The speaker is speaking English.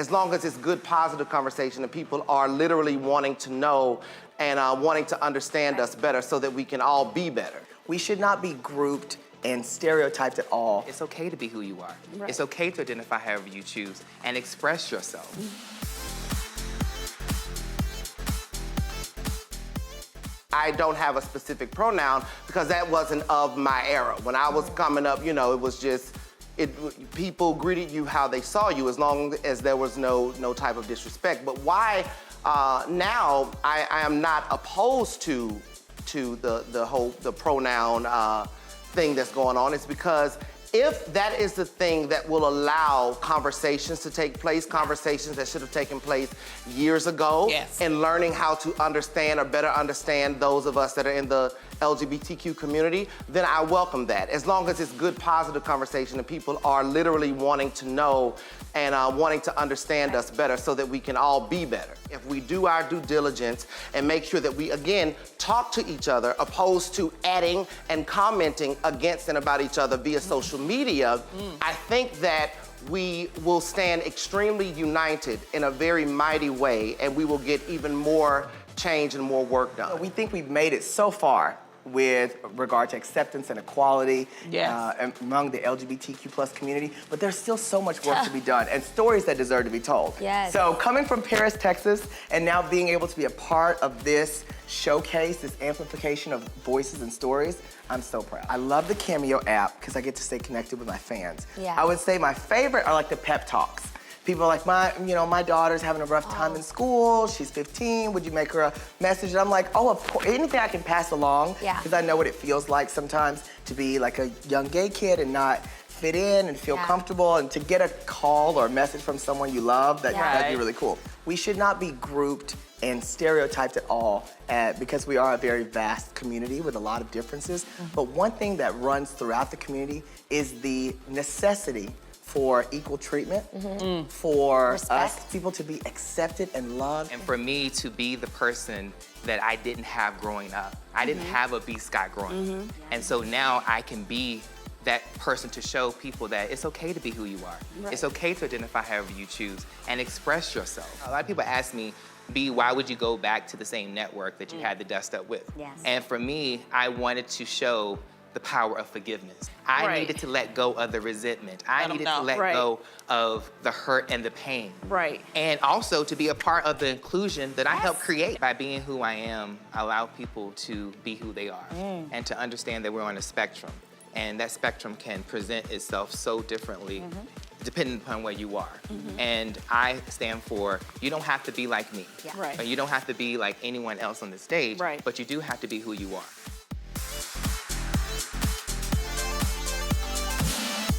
as long as it's good, positive conversation and people are literally wanting to know and wanting to understand us better so that we can all be better. We should not be grouped and stereotyped at all. It's okay to be who you are. Right. It's okay to identify however you choose and express yourself. I don't have a specific pronoun because that wasn't of my era. When I was coming up, you know, it was just, people greeted you how they saw you as long as there was no type of disrespect. But why now I am not opposed to the pronoun thing that's going on is because if that is the thing that will allow conversations to take place, conversations that should have taken place years ago, Yes. and learning how to understand or better understand those of us that are in the LGBTQ community, then I welcome that. As long as it's good, positive conversation and people are literally wanting to know and wanting to understand us better so that we can all be better. If we do our due diligence and make sure that we, again, talk to each other opposed to adding and commenting against and about each other via social media, I think that we will stand extremely united in a very mighty way and we will get even more change and more work done. We think we've made it so far with regard to acceptance and equality among the LGBTQ plus community, but there's still so much work to be done and stories that deserve to be told. Yes. So coming from Paris, Texas, and now being able to be a part of this showcase, this amplification of voices and stories, I'm so proud. I love the Cameo app because I get to stay connected with my fans. Yeah. I would say my favorite are like the pep talks. People are like, my daughter's having a rough time in school. She's 15. Would you make her a message? And I'm like, oh, of course, anything I can pass along. Yeah. Because I know what it feels like sometimes to be like a young gay kid and not fit in and feel comfortable, and to get a call or a message from someone you love, that'd be really cool. We should not be grouped and stereotyped at all because we are a very vast community with a lot of differences. But one thing that runs throughout the community is the necessity for equal treatment, for us people to be accepted and loved. And for me to be the person that I didn't have growing up. I didn't have a B. Scott growing up. And so now I can be that person to show people that it's okay to be who you are. Right. It's okay to identify however you choose and express yourself. A lot of people ask me, B, why would you go back to the same network that you had to dust up with? Yes. And for me, I wanted to show the power of forgiveness. I needed to let go of the resentment. I needed to let go of the hurt and the pain. Right. And also to be a part of the inclusion that I helped create. By being who I am, I allow people to be who they are and to understand that we're on a spectrum. And that spectrum can present itself so differently depending upon where you are. And I stand for, you don't have to be like me. Yeah. Right. Or you don't have to be like anyone else on the stage, Right. but you do have to be who you are.